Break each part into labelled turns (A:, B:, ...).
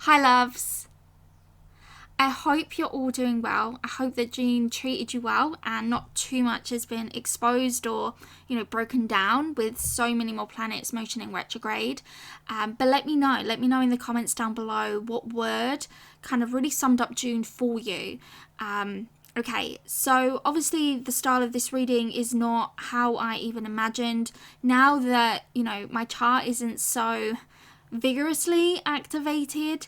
A: Hi loves, I hope you're all doing well. I hope that June treated you well and not too much has been exposed or, broken down with so many more planets motioning retrograde. But let me know in the comments down below what word kind of really summed up June for you. Okay, so obviously the style of this reading is not how I even imagined. Now that, my chart isn't so vigorously activated,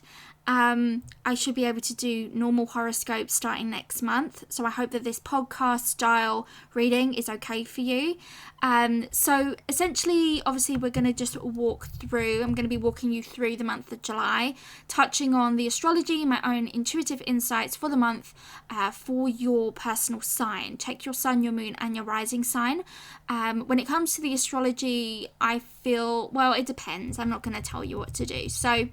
A: I should be able to do normal horoscopes starting next month. So I hope that this podcast style reading is okay for you. So essentially, obviously, we're going to just walk through. I'm going to be walking you through the month of July, touching on the astrology, my own intuitive insights for the month for your personal sign. Check your sun, your moon, and your rising sign. When it comes to the astrology, I feel, well, it depends. I'm not going to tell you what to do. So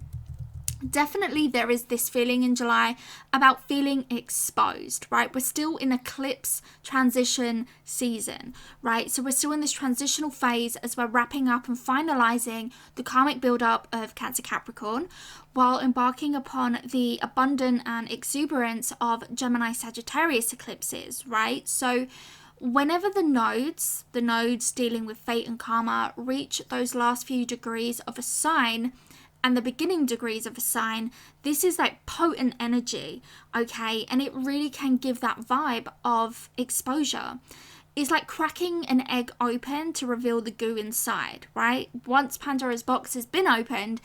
A: definitely there is this feeling in July about feeling exposed, right? We're still in eclipse transition season, right? So we're still in this transitional phase as we're wrapping up and finalizing the karmic build-up of Cancer Capricorn while embarking upon the abundant and exuberance of Gemini Sagittarius eclipses, right? So whenever the nodes dealing with fate and karma reach those last few degrees of a sign and the beginning degrees of a sign, this is like potent energy, okay? And it really can give that vibe of exposure. It's like cracking an egg open to reveal the goo inside, right? Once Pandora's box has been opened,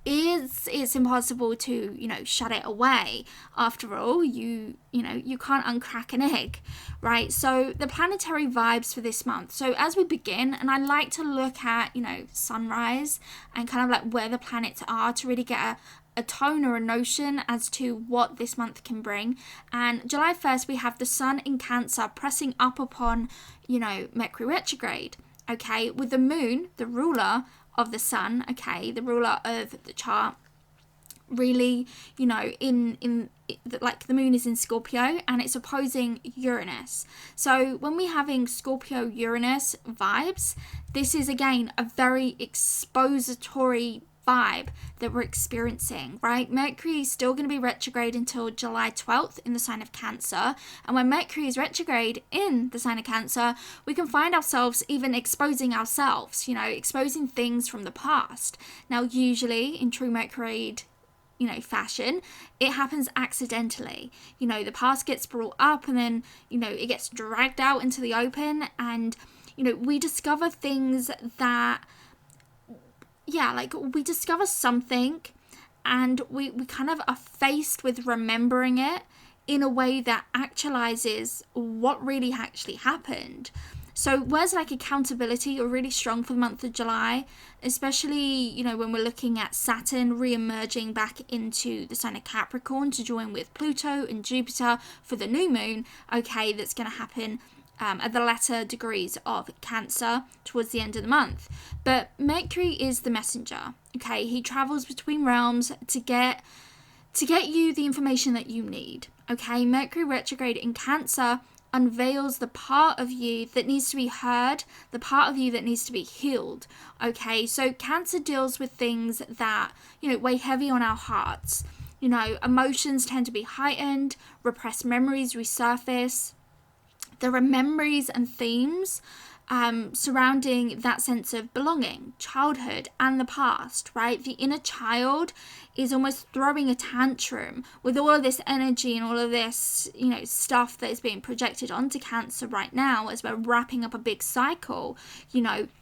A: it's impossible to, shut it away. After all, you can't uncrack an egg, right? So the planetary vibes for this month. So as we begin, and I like to look at, sunrise and kind of like where the planets are to really get a tone or a notion as to what this month can bring. And July 1st, we have the sun in Cancer pressing up upon, Mercury Retrograde, okay? With the moon, the ruler of the sun, okay, the ruler of the chart, really, like the moon is in Scorpio and it's opposing Uranus. So when we're having Scorpio Uranus vibes, this is again a very expository vibe that we're experiencing, right? Mercury is still going to be retrograde until July 12th in the sign of Cancer, and when Mercury is retrograde in the sign of Cancer, we can find ourselves even exposing ourselves, exposing things from the past. Now usually in true Mercury fashion, it happens accidentally. The past gets brought up and then it gets dragged out into the open, and we discover things that we discover something and we kind of are faced with remembering it in a way that actualizes what really actually happened. So words like accountability are really strong for the month of July, especially, when we're looking at Saturn re-emerging back into the sign of Capricorn to join with Pluto and Jupiter for the new moon, okay, that's going to happen at the latter degrees of Cancer towards the end of the month. But Mercury is the messenger, okay? He travels between realms to get you the information that you need, okay? Mercury retrograde in Cancer unveils the part of you that needs to be heard, the part of you that needs to be healed, okay? So Cancer deals with things that, weigh heavy on our hearts. Emotions tend to be heightened, repressed memories resurface. There are memories and themes surrounding that sense of belonging, childhood, and the past, right? The inner child is almost throwing a tantrum with all of this energy and all of this, stuff that is being projected onto Cancer right now as we're wrapping up a big cycle.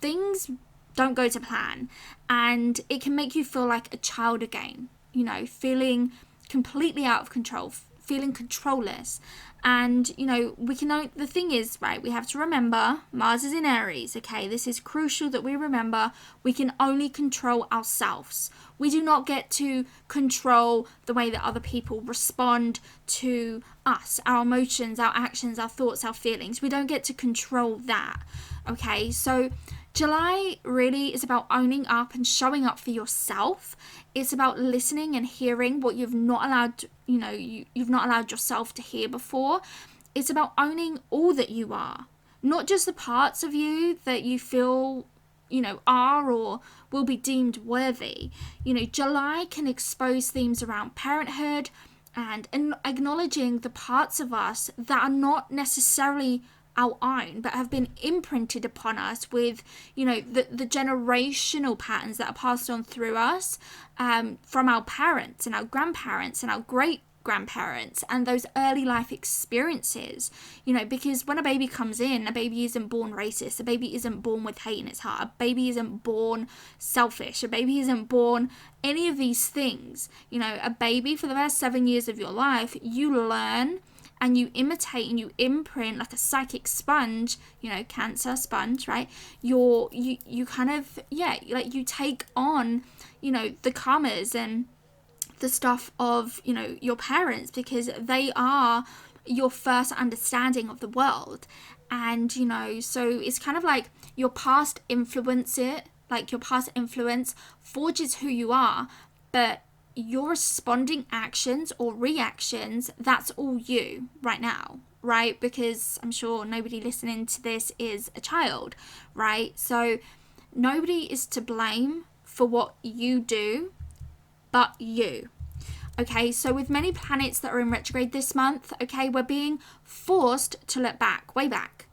A: Things don't go to plan, and it can make you feel like a child again, feeling completely out of control, feeling controlless. And, the thing is, right, we have to remember Mars is in Aries, okay? This is crucial that we remember we can only control ourselves. We do not get to control the way that other people respond to us, our emotions, our actions, our thoughts, our feelings. We don't get to control that, okay? So July really is about owning up and showing up for yourself. It's about listening and hearing what you've not allowed, you've not allowed yourself to hear before. It's about owning all that you are, not just the parts of you that you feel are or will be deemed worthy. July can expose themes around parenthood and acknowledging the parts of us that are not necessarily our own, but have been imprinted upon us with, the generational patterns that are passed on through us from our parents and our grandparents and our great grandparents and those early life experiences, because when a baby comes in, a baby isn't born racist, a baby isn't born with hate in its heart, a baby isn't born selfish, a baby isn't born any of these things. A baby, for the first 7 years of your life, you learn and you imitate and you imprint like a psychic sponge, Cancer sponge, right? You kind of, you take on, the karmas and the stuff of, your parents, because they are your first understanding of the world. And, so it's kind of like your past influence forges who you are, but your responding actions or reactions, that's all you right now, right? Because I'm sure nobody listening to this is a child, right? So nobody is to blame for what you do but you. Okay, so with many planets that are in retrograde this month, okay, we're being forced to look back, way back,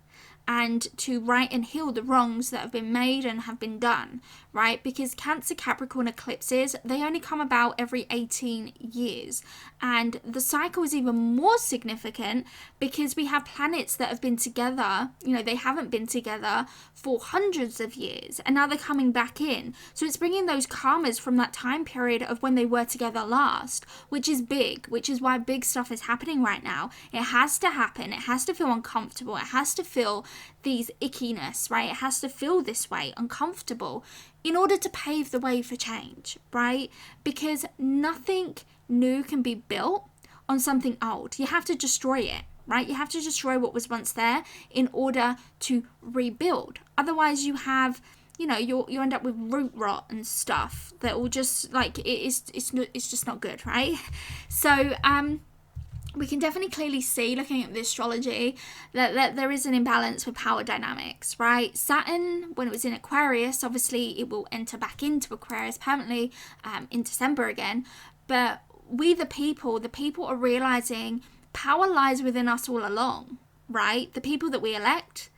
A: and to right and heal the wrongs that have been made and have been done, right? Because Cancer Capricorn eclipses, they only come about every 18 years. And the cycle is even more significant because we have planets that have been together, they haven't been together for hundreds of years, and now they're coming back in. So it's bringing those karmas from that time period of when they were together last, which is big, which is why big stuff is happening right now. It has to happen. It has to feel uncomfortable. It has to feel these ickiness, right? It has to feel this way, uncomfortable, in order to pave the way for change, right? Because nothing new can be built on something old. You have to destroy it, right? You have to destroy what was once there in order to rebuild. Otherwise you have, you end up with root rot and stuff that will just it's just not good, right? So we can definitely clearly see, looking at the astrology, that there is an imbalance with power dynamics, right? Saturn, when it was in Aquarius, obviously it will enter back into Aquarius permanently in December again. But we, the people are realizing power lies within us all along, right? The people that we elect,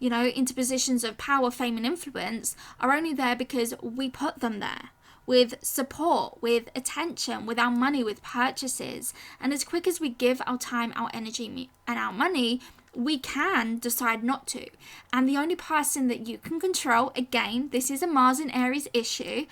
A: into positions of power, fame, and influence are only there because we put them there. With support, with attention, with our money, with purchases. And as quick as we give our time, our energy, and our money, we can decide not to. And the only person that you can control, again, this is a Mars and Aries issue,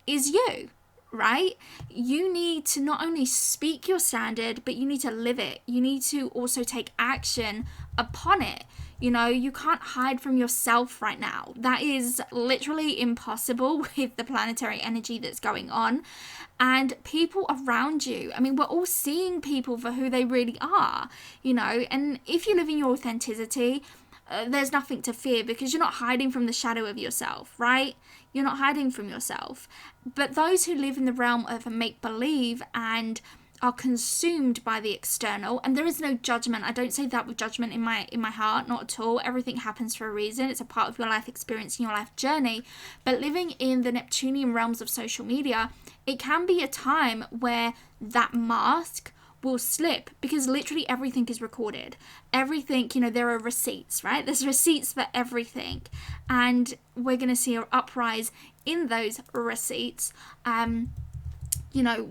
A: is you, right? You need to not only speak your standard, but you need to live it. You need to also take action upon it. You can't hide from yourself right now. That is literally impossible with the planetary energy that's going on. And people around you, we're all seeing people for who they really are, and if you live in your authenticity, there's nothing to fear because you're not hiding from the shadow of yourself, right? You're not hiding from yourself. But those who live in the realm of make-believe and are consumed by the external, and there is no judgment. I don't say that with judgment in my heart, not at all. Everything happens for a reason. It's a part of your life experience and your life journey. But living in the Neptunian realms of social media, it can be a time where that mask will slip because literally everything is recorded. Everything, there are receipts, right? There's receipts for everything, and we're going to see an uprise in those receipts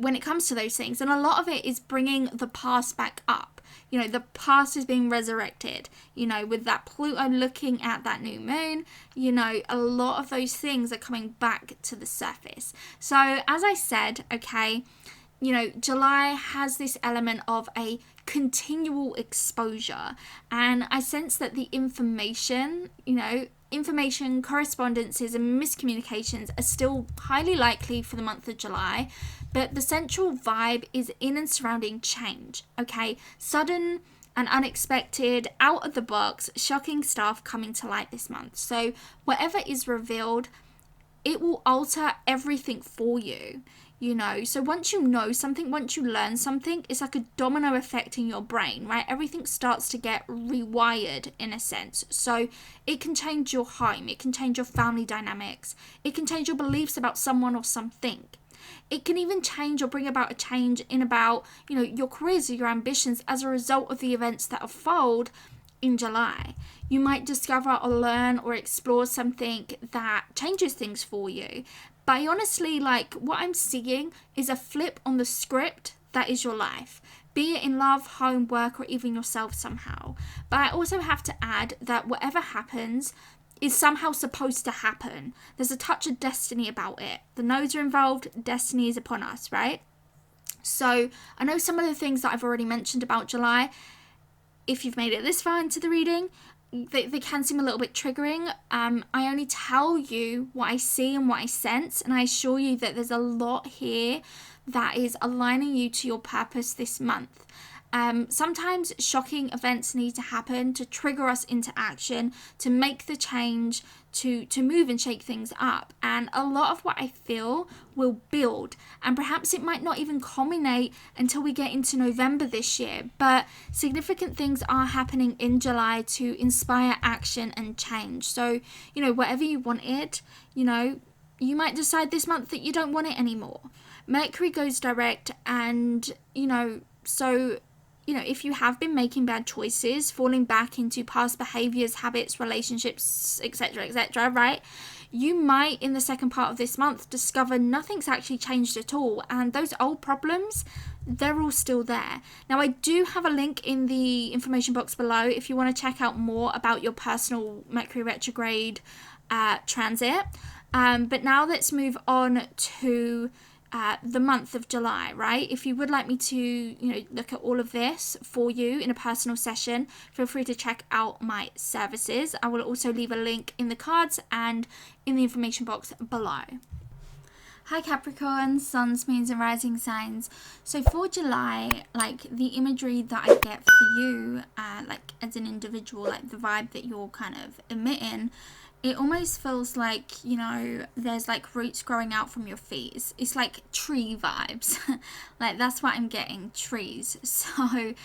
A: when it comes to those things. And a lot of it is bringing the past back up. The past is being resurrected, with that Pluto looking at that new moon, a lot of those things are coming back to the surface. So as I said, okay, July has this element of a continual exposure, and I sense that the information, correspondences and miscommunications are still highly likely for the month of July, but the central vibe is in and surrounding change, okay? Sudden and unexpected, out of the box, shocking stuff coming to light this month. So whatever is revealed, it will alter everything for you. you know. So once you know something, once you learn something, it's like a domino effect in your brain, right? Everything starts to get rewired in a sense. So it can change your home, it can change your family dynamics, it can change your beliefs about someone or something. It can even change or bring about a change in about, you know, your careers or your ambitions as a result of the events that unfold in July. You might discover or learn or explore something that changes things for you. But honestly, like, what I'm seeing is a flip on the script that is your life, be it in love, home, work, or even yourself somehow. But I also have to add that whatever happens is somehow supposed to happen. There's a touch of destiny about it. The nodes are involved, destiny is upon us, right? So I know some of the things that I've already mentioned about July, if you've made it this far into the reading, they can seem a little bit triggering. I only tell you what I see and what I sense, and I assure you that there's a lot here that is aligning you to your purpose this month. Sometimes shocking events need to happen to trigger us into action, to make the change, to move and shake things up. And a lot of what I feel will build, and perhaps it might not even culminate until we get into November this year. But significant things are happening in July to inspire action and change. So, you know, whatever you wanted, you know, you might decide this month that you don't want it anymore. Mercury goes direct, and, you know, so, you know, if you have been making bad choices, falling back into past behaviors, habits, relationships, etc., right? You might, in the second part of this month, discover nothing's actually changed at all. And those old problems, they're all still there. Now, I do have a link in the information box below if you want to check out more about your personal Mercury retrograde transit. But now let's move on to the month of July, right? If you would like me to, you know, look at all of this for you in a personal session, feel free to check out my services. I will also leave a link in the cards and in the information box below. Hi Capricorn, suns, moons and rising signs. So for July, like the imagery that I get for you, like as an individual, like the vibe that you're kind of emitting, it almost feels like, you know, there's like roots growing out from your feet. It's like tree vibes. Like that's what I'm getting, trees. So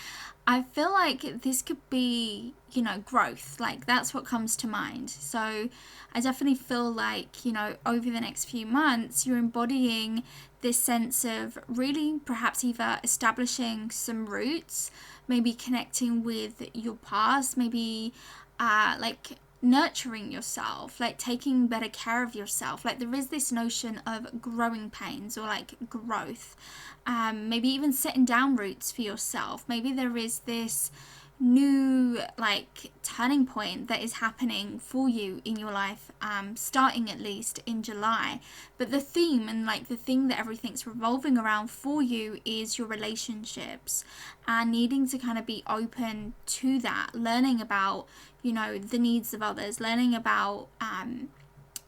A: I feel like this could be, you know, growth. Like that's what comes to mind. So I definitely feel like, you know, over the next few months, you're embodying this sense of really perhaps either establishing some roots, maybe connecting with your past, maybe like nurturing yourself, like taking better care of yourself. Like there is this notion of growing pains or like growth, maybe even setting down roots for yourself. Maybe there is this new like turning point that is happening for you in your life, starting at least in July. But the theme and like the thing that everything's revolving around for you is your relationships, and needing to kind of be open to that, learning about, you know, the needs of others, learning about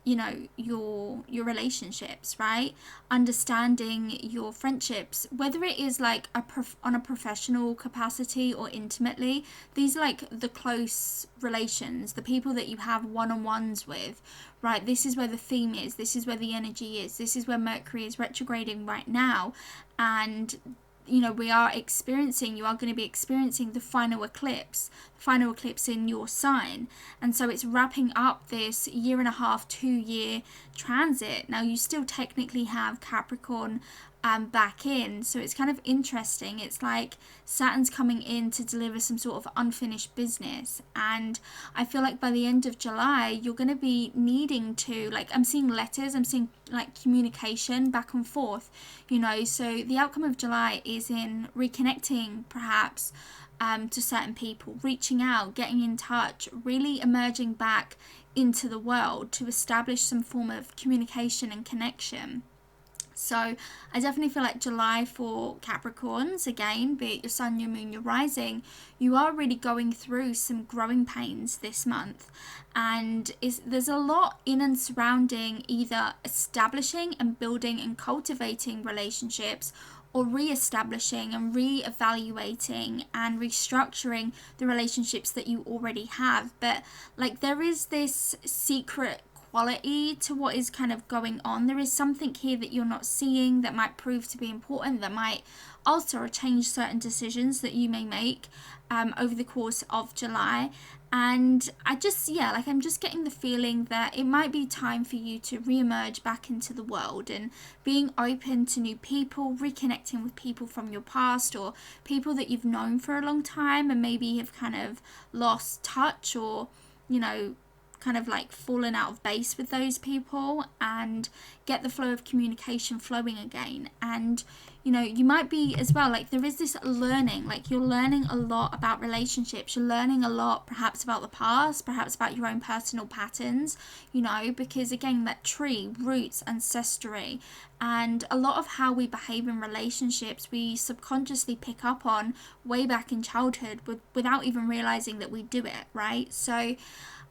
A: you know, your relationships, right? Understanding your friendships, whether it is like on a professional capacity or intimately. These are like the close relations, the people that you have one-on-ones with, right? This is where the theme is, this is where the energy is, this is where Mercury is retrograding right now. And you know, you are going to be experiencing the final eclipse in your sign. And so it's wrapping up this 1.5 to 2 year transit. Now you still technically have Capricorn back in, so it's kind of interesting. It's like Saturn's coming in to deliver some sort of unfinished business, and I feel like by the end of July you're going to be needing to, like, I'm seeing letters, I'm seeing like communication back and forth, you know. So the outcome of July is in reconnecting perhaps to certain people, reaching out, getting in touch, really emerging back into the world to establish some form of communication and connection. So I definitely feel like July for Capricorns, again, be it your sun, your moon, your rising, you are really going through some growing pains this month. And there's a lot in and surrounding either establishing and building and cultivating relationships, or re-establishing and re-evaluating and restructuring the relationships that you already have. But like there is this secret quality to what is kind of going on. There is something here that you're not seeing that might prove to be important, that might alter or change certain decisions that you may make over the course of July. And I'm just getting the feeling that it might be time for you to re-emerge back into the world and being open to new people, reconnecting with people from your past or people that you've known for a long time and maybe have kind of lost touch or, kind of like fallen out of base with those people, and get the flow of communication flowing again. And you might be as well, like there is this learning, like you're learning a lot about relationships, you're learning a lot perhaps about the past, perhaps about your own personal patterns, because again, that tree, roots, ancestry, and a lot of how we behave in relationships we subconsciously pick up on way back in childhood without even realizing that we do it, right? So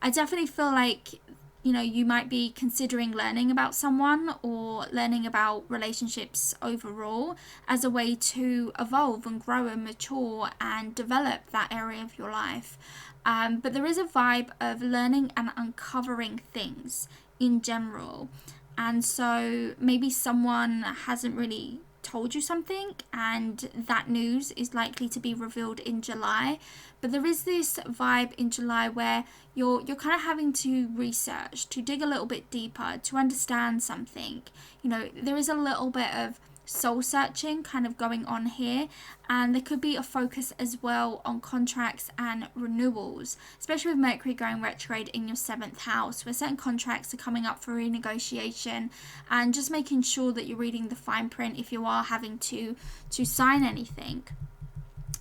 A: I definitely feel like you might be considering learning about someone or learning about relationships overall as a way to evolve and grow and mature and develop that area of your life. But there is a vibe of learning and uncovering things in general. And so maybe someone hasn't really told you something and that news is likely to be revealed in July. But there is this vibe in July where you're kind of having to research, to dig a little bit deeper, to understand something. There is a little bit of soul searching kind of going on here, and there could be a focus as well on contracts and renewals, especially with Mercury going retrograde in your 7th house, where certain contracts are coming up for renegotiation, and just making sure that you're reading the fine print if you are having to sign anything.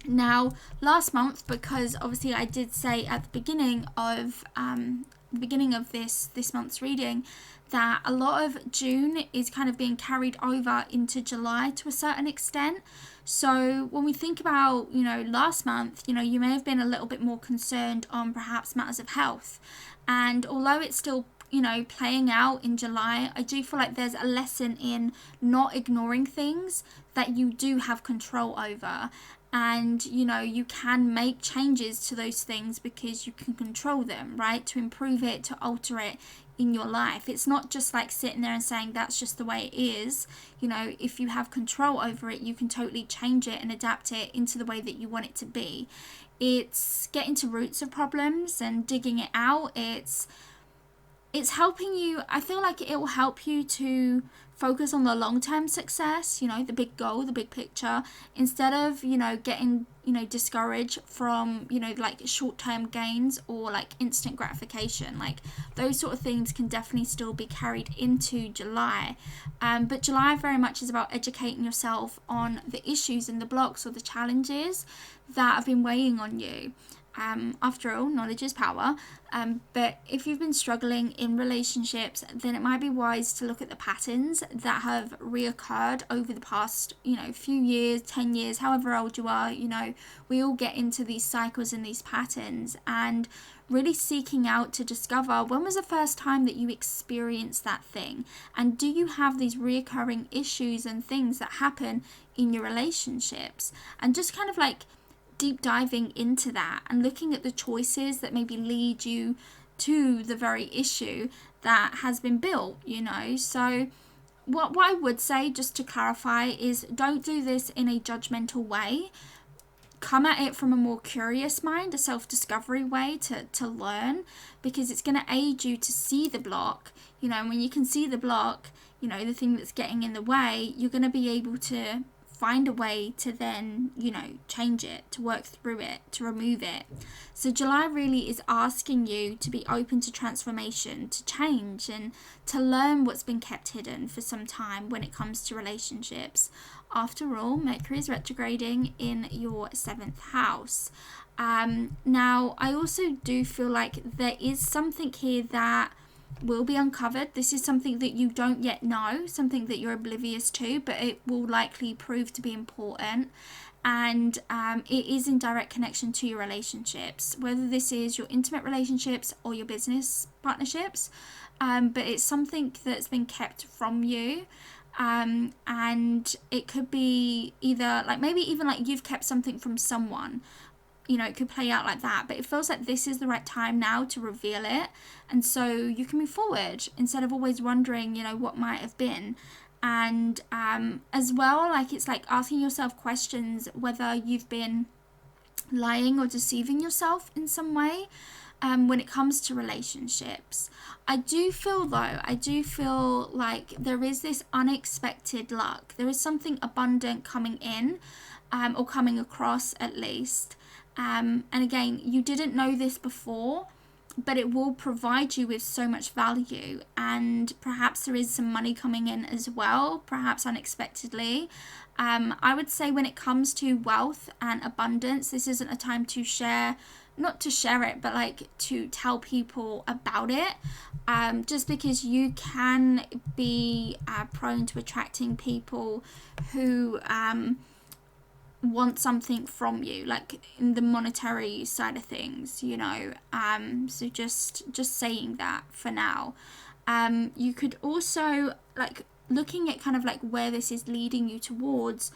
A: Now, last month, because obviously I did say at the beginning of this month's reading that a lot of June is kind of being carried over into July to a certain extent. So when we think about, last month, you may have been a little bit more concerned on perhaps matters of health. And although it's still, playing out in July, I do feel like there's a lesson in not ignoring things that you do have control over. And, you can make changes to those things because you can control them, right? To improve it, to alter it in your life. It's not just like sitting there and saying that's just the way it is. If you have control over it, you can totally change it and adapt it into the way that you want it to be. It's getting to roots of problems and digging it out. It's helping you. I feel like it will help you to focus on the long-term success, the big goal, the big picture, instead of, getting, discouraged from, like short-term gains or like instant gratification. Like those sort of things can definitely still be carried into July. But July very much is about educating yourself on the issues and the blocks or the challenges that have been weighing on you. After all, knowledge is power. But if you've been struggling in relationships, then it might be wise to look at the patterns that have reoccurred over the past, few years, 10 years, however old you are. We all get into these cycles and these patterns, and really seeking out to discover when was the first time that you experienced that thing, and do you have these reoccurring issues and things that happen in your relationships, and just kind of like deep diving into that and looking at the choices that maybe lead you to the very issue that has been built, So what I would say, just to clarify, is don't do this in a judgmental way. Come at it from a more curious mind, a self-discovery way to learn, because it's going to aid you to see the block. And when you can see the block, the thing that's getting in the way, you're going to be able to find a way to then, change it, to work through it, to remove it. So July really is asking you to be open to transformation, to change, and to learn what's been kept hidden for some time when it comes to relationships. After all, Mercury is retrograding in your 7th house. Now, I also do feel like there is something here that will be uncovered. This is something that you don't yet know, something that you're oblivious to, but it will likely prove to be important. And it is in direct connection to your relationships, whether this is your intimate relationships or your business partnerships. But it's something that's been kept from you. And it could be either like maybe even like you've kept something from someone, you know, it could play out like that, but it feels like this is the right time now to reveal it, and so you can move forward instead of always wondering, you know, what might have been. And as well, like, it's like asking yourself questions whether you've been lying or deceiving yourself in some way when it comes to relationships. I do feel like there is this unexpected luck. There is something abundant coming in, or coming across at least. And again, you didn't know this before, but it will provide you with so much value. And perhaps there is some money coming in as well, perhaps unexpectedly. I would say when it comes to wealth and abundance, this isn't a time to share, not to share it, but like to tell people about it. Just because you can be prone to attracting people who want something from you, like in the monetary side of things, you know. So just saying that for now. You could also, like, looking at kind of like where this is leading you towards,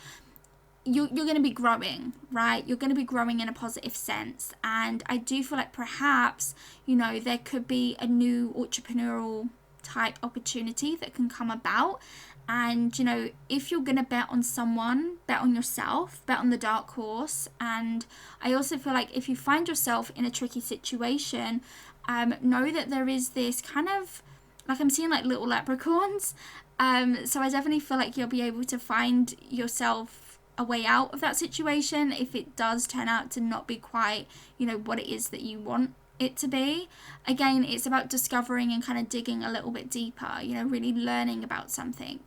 A: you're going to be growing, right? You're going to be growing in a positive sense. And I do feel like perhaps, you know, there could be a new entrepreneurial type opportunity that can come about. And, you know, if you're going to bet on someone, bet on yourself, bet on the dark horse. And I also feel like if you find yourself in a tricky situation, know that there is this kind of, like, I'm seeing like little leprechauns. So I definitely feel like you'll be able to find yourself a way out of that situation if it does turn out to not be quite, you know, what it is that you want it to be. Again, it's about discovering and kind of digging a little bit deeper, you know, really learning about something.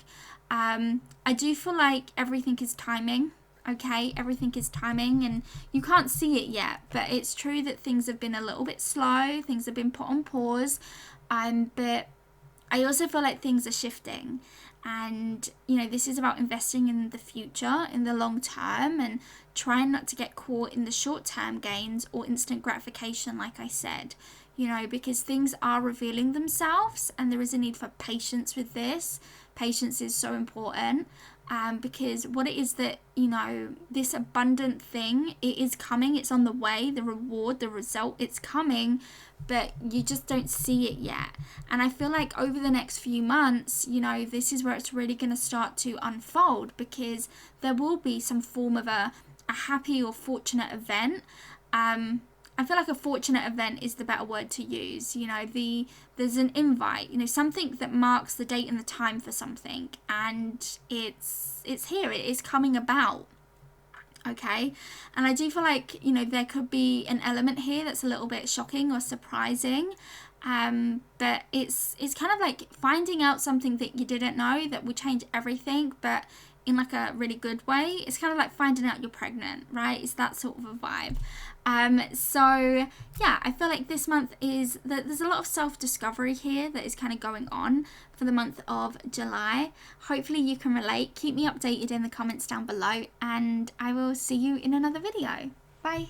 A: I do feel like everything is timing. Okay, everything is timing, and you can't see it yet, but it's true that things have been a little bit slow, things have been put on pause, but I also feel like things are shifting. And, you know, this is about investing in the future, in the long term, and trying not to get caught in the short-term gains or instant gratification, like I said, you know, because things are revealing themselves and there is a need for patience with this. Patience is so important, because what it is that, you know, this abundant thing, it is coming, it's on the way, the reward, the result, it's coming, but you just don't see it yet. And I feel like over the next few months, you know, this is where it's really going to start to unfold, because there will be some form of a happy or fortunate event. I feel like a fortunate event is the better word to use. You know, there's an invite, you know, something that marks the date and the time for something, and it's here, it is coming about. Okay, and I do feel like, you know, there could be an element here that's a little bit shocking or surprising, but it's kind of like finding out something that you didn't know that will change everything, but in like a really good way. It's kind of like finding out you're pregnant, right? It's that sort of a vibe. So yeah, I feel like this month is that there's a lot of self-discovery here that is kind of going on for the month of July. Hopefully you can relate. Keep me updated in the comments down below, and I will see you in another video. Bye.